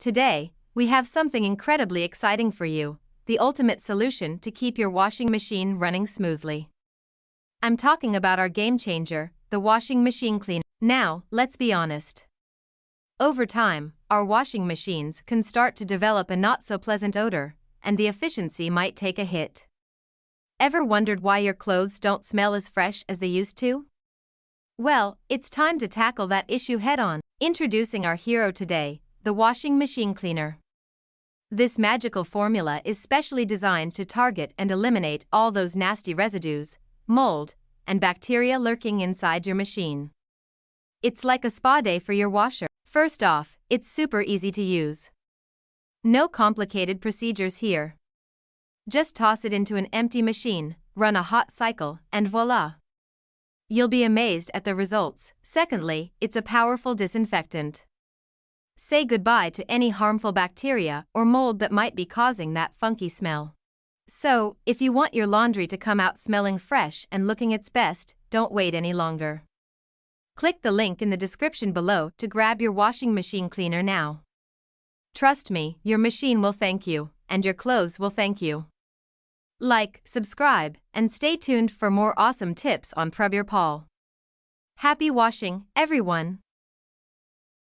Today, we have something incredibly exciting for you, the ultimate solution to keep your washing machine running smoothly. I'm talking about our game changer, the washing machine cleaner. Now, let's be honest. Over time, our washing machines can start to develop a not-so-pleasant odor, and the efficiency might take a hit. Ever wondered why your clothes don't smell as fresh as they used to? Well, it's time to tackle that issue head-on. Introducing our hero today, the washing machine cleaner. This magical formula is specially designed to target and eliminate all those nasty residues, mold, and bacteria lurking inside your machine. It's like a spa day for your washer. First off, it's super easy to use. No complicated procedures here. Just toss it into an empty machine, run a hot cycle, and voila! You'll be amazed at the results. Secondly, it's a powerful disinfectant. Say goodbye to any harmful bacteria or mold that might be causing that funky smell. So, if you want your laundry to come out smelling fresh and looking its best, don't wait any longer. Click the link in the description below to grab your washing machine cleaner now. Trust me, your machine will thank you, and your clothes will thank you. Like, subscribe, and stay tuned for more awesome tips on Prep Your Paul. Happy washing, everyone!